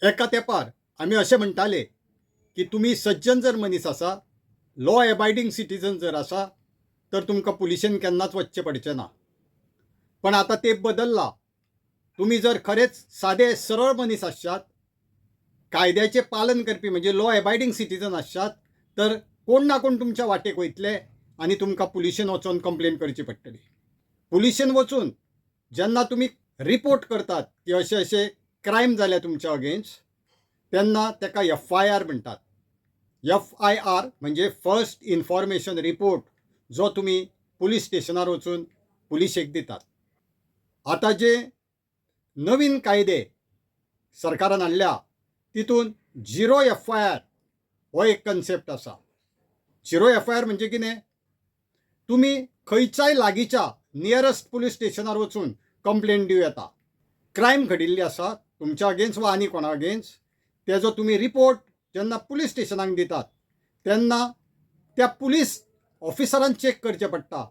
एका तेंपार आमी अशें म्हणटाले की तुमी सज्जन जर मनीस आसा, लॉ एबायडींग सिटीजन जर आसा, तर तुमकां पुलिशेन केन्नाच वचचें पडचें ना. पण आतां तेंप बदलला. तुमी जर खरेंच सादे सरळ मनीस आसशात, कायद्याचें पालन करपी म्हणजे लॉ एबायडींग सिटीजन आसशात, तर कोण ना कोण तुमच्या वाटेक वयतले आनी तुमकां पुलिशेन वचून कंप्लेन करची पडटली. पुलिशेन वचून जेन्ना तुमी रिपोर्ट करतात की अशें अशें क्रायम जाल्या तुमच्या अगेन्स्ट, तेन्ना ताका FIR म्हणटात. FIR म्हणजे फर्स्ट इन्फॉर्मेशन रिपोर्ट, जो तुमी पुलीस स्टेशनार वचून पुलिशेक दितात. आता जे नवीन कायदे सरकारान हाडल्या तितून झिरो FIR हो एक कन्सेप्ट आसा. झिरो FIR म्हणजे कितें? तुमी खंयच्याय लागींच्या नियरस्ट पुलीस स्टेशनार वचून कंप्लेन दिवं येता. क्रायम घडिल्ली आसा तुमच्या अगेन्स्ट वा आनी कोणा अगेन्स्ट, तेजो तुमी रिपोर्ट जेन्ना पुलीस स्टेशनाक दितात तेन्ना त्या पुलीस ऑफिसरान चेक करचें पडटा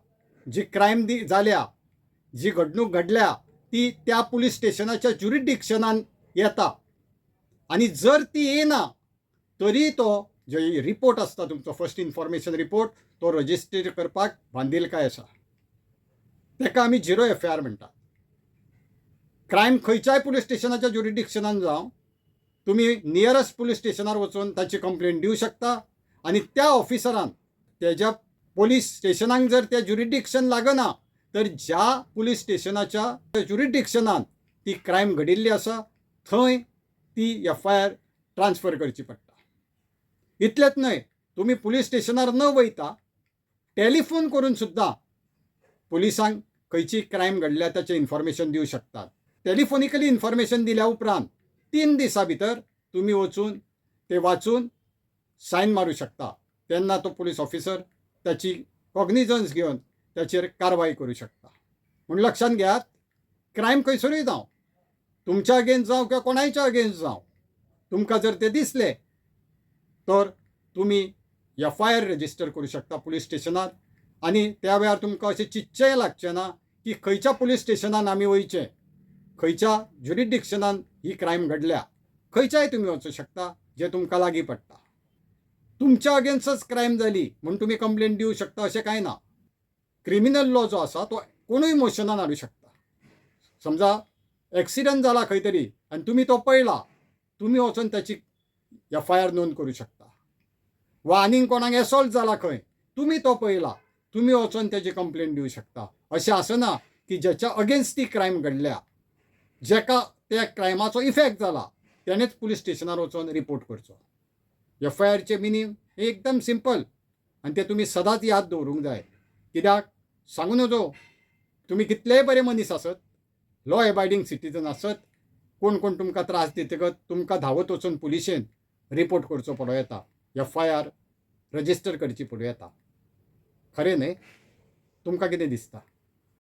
जी क्रायम जाल्या, जी घडणूक घडल्या ती त्या पुलीस स्टेशनाच्या ज्युरिडिक्शनान येता. आनी जर ती येना तरी तो जो रिपोर्ट आसता तुमचो फर्स्ट इन्फॉर्मेशन रिपोर्ट, तो रजिस्टर करपाक बांदिलकाय आसा. ताका आमी झिरो FIR म्हणटात. क्रायम खंयच्याय पुलीस स्टेशनाच्या ज्युरिडिक्शनान जावं, तुमी नियरस्ट पुलीस स्टेशनार वचून ताची कंप्लेन दिवं शकता आनी त्या ऑफिसरान तेज्या पुलीस स्टेशनाक जर तें ज्युरिडिक्शन लागना, तर ज्या पुलीस स्टेशनाच्या ज्युरिडिक्शनान ती क्रायम घडिल्ली आसा थंय ती FIR ट्रान्सफर करची पडटा. इतलेंच न्हय, तुमी पुलीस स्टेशनार न वयता टॅलिफोन करून सुद्दां पुलिसांक खंयची क्रायम घडल्या ताचें इन्फॉर्मेशन दिवं शकतात. टॅलिफोनिकली इन्फॉर्मेशन दिल्या उपरांत 3 दिसां भितर तुमी वचून ते वाचून सायन मारूं शकता. तेन्ना तो पुलीस ऑफिसर ताची कॉग्निजन्स घेवन ताचेर कारवाय करूं शकता. म्हूण लक्षांत घेयात, क्रायम खंयसरूय जावं, तुमच्या अगेन्स्ट जावं किंवा कोणाच्या अगेन्स्ट जावं, तुमकां जर ते दिसले तर तुमी FIR रजिस्टर करूं शकता पुलीस स्टेशनार. आनी त्या वेळार तुमकां अशें चिंतचेंय लागचें ना की खंयच्या पुलीस स्टेशनान आमी वयचें, खंयच्या ज्युरिडिक्शनान ही क्रायम घडल्या. खंयच्याय तुमी वचूं शकता जे तुमकां लागीं पडटा. तुमच्या अगेन्स्टच क्रायम जाली म्हूण तुमी कंप्लेन दिवं शकता अशें कांय ना. क्रिमिनल लॉ जो आसा तो कोणूय मोशनान हाडूं शकता. समजा एक्सिडंट जाला खंय तरी आनी तुमी तो पळयला, तुमी वचून ताची FIR नोंद करूं शकता. वा आनीक कोणाक एसॉल्ट जाला खंय, तुमी तो पळयला, तुमी वचून ताची कंप्लेन दिवं शकता. अशें आसना की जेच्या अगेन्स्ट ती क्रायम घडल्या, जेका त्या क्रायमाचो इफेक्ट जाला, तेणेच पुलीस स्टेशनार वचून रिपोर्ट करचो. FIR चे मिनींग एकदम सिंपल आनी ते तुमी सदांच याद दवरूंक जाय. कित्याक सांगू नजो, तुमी कितलेय बरे मनीस आसत, लॉ एबायडींग सिटीजन आसत, कोण कोण तुमकां त्रास दितकच तुमकां धांवत वचून पुलिशेन रिपोर्ट करचो पडो येता, FIR रजिस्टर करची पडो येता. खरें न्हय? तुमकां कितें दिसता?